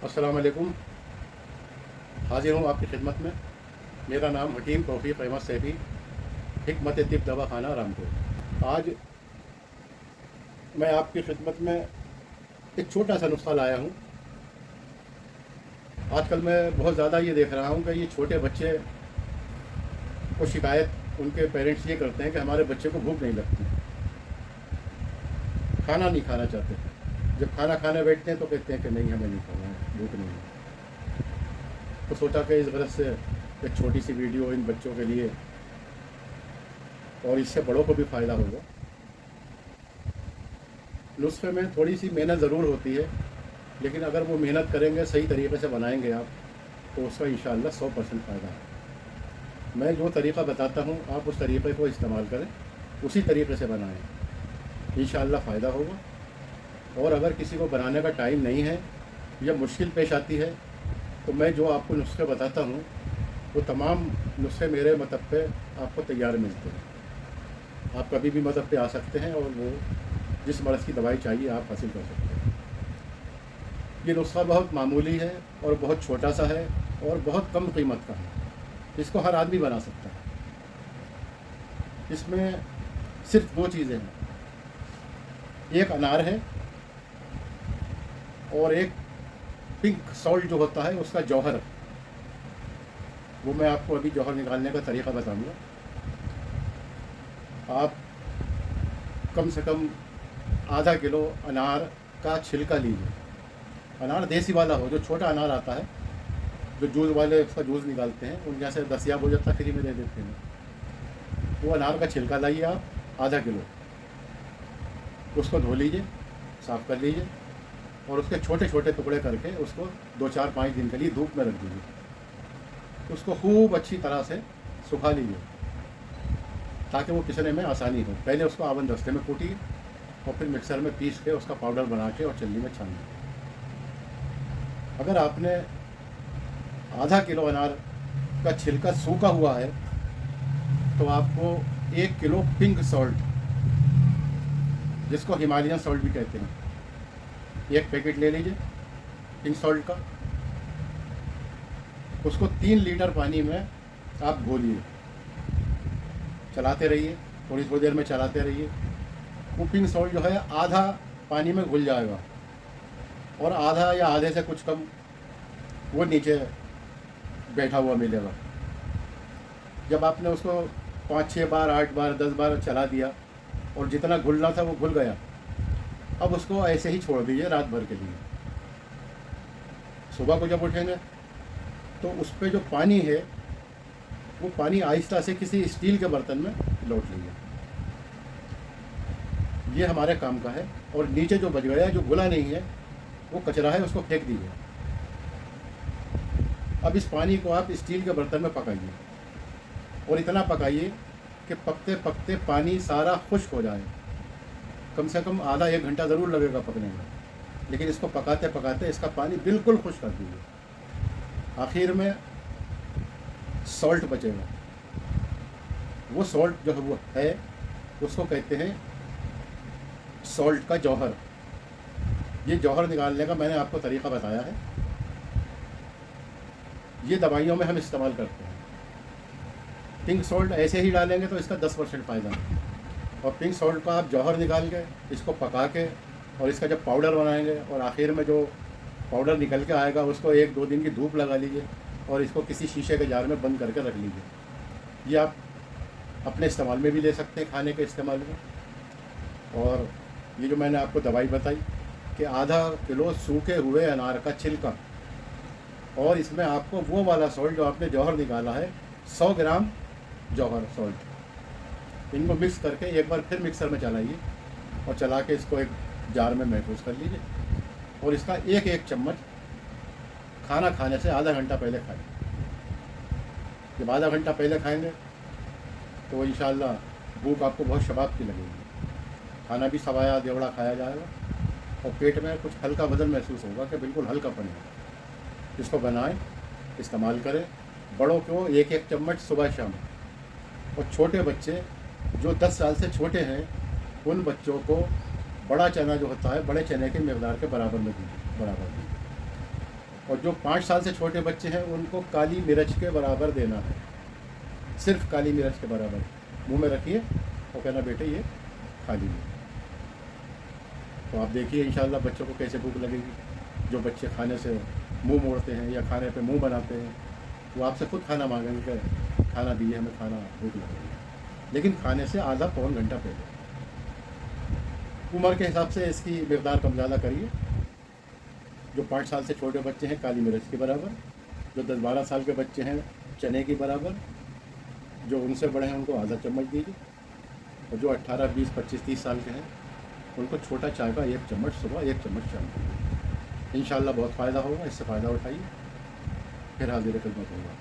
अस्सलाम वालेकुम। हाजिर हूँ आपकी खिदमत में। मेरा नाम हकीम तौफीक अहमद सैफी, हिकमत तिब दवाखाना रामपुर। आज मैं आपकी खिदमत में एक छोटा सा नुस्खा लाया हूँ। आजकल मैं बहुत ज़्यादा ये देख रहा हूँ कि ये छोटे बच्चे को शिकायत उनके पेरेंट्स ये करते हैं कि हमारे बच्चे को भूख नहीं लगती, खाना नहीं खाना चाहते। जब खाना खाने बैठते हैं तो कहते हैं कि नहीं, हमें नहीं खाना है, भूख नहीं है। तो सोचा कि इस गरज से एक छोटी सी वीडियो इन बच्चों के लिए, और इससे बड़ों को भी फ़ायदा होगा। नुस्खे में थोड़ी सी मेहनत ज़रूर होती है, लेकिन अगर वो मेहनत करेंगे, सही तरीके से बनाएंगे आप, तो उसका इंशाअल्लाह 100% फ़ायदा है। मैं जो तरीक़ा बताता हूँ आप उस तरीक़े को इस्तेमाल करें, उसी तरीके से बनाएं, इंशाअल्लाह फ़ायदा होगा। और अगर किसी को बनाने का टाइम नहीं है या मुश्किल पेश आती है, तो मैं जो आपको नुस्खे बताता हूँ वो तमाम नुस्खे मेरे मतलब पे आपको तैयार मिलते हैं। आप कभी भी मतलब पे आ सकते हैं और वो जिस मर्ज़ की दवाई चाहिए आप हासिल कर सकते हैं। ये नुस्खा बहुत मामूली है और बहुत छोटा सा है और बहुत कम कीमत का है। इसको हर आदमी बना सकता है। इसमें सिर्फ 2 चीज़ें हैं, एक अनार है और एक पिंक सॉल्ट जो होता है उसका जौहर। वो मैं आपको अभी जौहर निकालने का तरीक़ा बताऊंगा। आप कम से कम आधा किलो अनार का छिलका लीजिए। अनार देसी वाला हो, जो छोटा अनार आता है, जो जूस वाले उसका जूस निकालते हैं, उनके यहाँ से दसिया हो जाता फ्री में दे देते हैं। वो अनार का छिलका लाइए आप आधा किलो, उसको धो लीजिए, साफ़ कर लीजिए और उसके छोटे छोटे टुकड़े करके उसको 2-4-5 दिन के लिए धूप में रख दीजिए। उसको खूब अच्छी तरह से सुखा लीजिए ताकि वो पिसने में आसानी हो। पहले उसको आवन दस्ते में कूटिए और फिर मिक्सर में पीस के उसका पाउडर बना के और चल्ली में छान लीजिए। अगर आपने आधा किलो अनार का छिलका सूखा हुआ है तो आपको 1 किलो पिंक सॉल्ट, जिसको हिमालयन सॉल्ट भी कहते हैं, एक पैकेट ले लीजिए पिंक सॉल्ट का। उसको 3 लीटर पानी में आप घोलिए, चलाते रहिए, थोड़ी थोड़ी देर में चलाते रहिए। वो पिंक सॉल्ट जो है आधा पानी में घुल जाएगा और आधा या आधे से कुछ कम वो नीचे बैठा हुआ मिलेगा। जब आपने उसको 5-6 बार, 8 बार, 10 बार चला दिया और जितना घुलना था वो घुल गया, अब उसको ऐसे ही छोड़ दीजिए रात भर के लिए। सुबह को जब उठेंगे तो उस पर जो पानी है वो पानी आहिस्ता से किसी स्टील के बर्तन में लौट लीजिए। ये हमारे काम का है। और नीचे जो बच गया, जो घुला नहीं है, वो कचरा है, उसको फेंक दीजिए। अब इस पानी को आप स्टील के बर्तन में पकाइए और इतना पकाइए कि पकते पकते पानी सारा खुश्क हो जाए। कम से कम आधा 1 घंटा ज़रूर लगेगा पकने में, लेकिन इसको पकाते पकाते इसका पानी बिल्कुल खुश्क कर दीजिए। आखिर में सॉल्ट बचेगा। वो सॉल्ट जो है वो है, उसको कहते हैं सॉल्ट का जौहर। ये जौहर निकालने का मैंने आपको तरीक़ा बताया है। ये दवाइयों में हम इस्तेमाल करते हैं। पिंक सॉल्ट ऐसे ही डालेंगे तो इसका 10% फ़ायदा है, और पिंक सॉल्ट का आप जौहर निकाल के इसको पका के और इसका जब पाउडर बनाएंगे और आखिर में जो पाउडर निकल के आएगा उसको 1-2 दिन की धूप लगा लीजिए और इसको किसी शीशे के जार में बंद करके रख लीजिए। ये आप अपने इस्तेमाल में भी ले सकते हैं, खाने के इस्तेमाल में। और ये जो मैंने आपको दवाई बताई कि आधा किलो सूखे हुए अनार का छिलका, और इसमें आपको वो वाला सॉल्ट जो आपने जौहर निकाला है, 100 ग्राम जौहर सॉल्ट, इनको मिक्स करके एक बार फिर मिक्सर में चलाइए और चला के इसको एक जार में महफूज कर लीजिए। और इसका 1-1 चम्मच खाना खाने से आधा घंटा पहले खाएं। जब आधा घंटा पहले खाएंगे तो इंशाअल्लाह भूख आपको बहुत शबाब की लगेगी। खाना भी सवाया देवड़ा खाया जाएगा और पेट में कुछ हल्का वजन महसूस होगा कि बिल्कुल हल्कापन है। इसको बनाएं, इस्तेमाल करें। बड़ों को 1-1 चम्मच सुबह शाम, और छोटे बच्चे जो 10 साल से छोटे हैं उन बच्चों को बड़ा चना जो होता है, बड़े चने के मकदार के बराबर में दीजिए, बराबर दीजिए। और जो 5 साल से छोटे बच्चे हैं उनको काली मिर्च के बराबर देना है, सिर्फ काली मिर्च के बराबर मुंह में रखिए और कहना बेटे ये खा लीजिए। तो आप देखिए इंशाल्लाह बच्चों को कैसे भूख लगेगी। जो बच्चे खाने से मुंह मोड़ते हैं या खाने पे मुंह बनाते हैं वो आपसे खुद खाना मांगेंगे, खाना दीजिए हमें, खाना भूख लगेगी, लेकिन खाने से आधा पौन घंटा पहले। उम्र के हिसाब से इसकी मकदार कम ज़्यादा करिए। जो 5 साल से छोटे बच्चे हैं काली मिर्च के बराबर, जो 10-12 साल के बच्चे हैं चने के बराबर, जो उनसे बड़े हैं उनको आधा चम्मच दीजिए, और जो 18, 20, 25, 30 साल के हैं उनको छोटा चाय का 1 चम्मच सुबह, 1 चम्मच शाम। इंशाल्लाह बहुत फ़ायदा होगा, इससे फ़ायदा उठाइए। फिर हाजिर खिदमत होगा।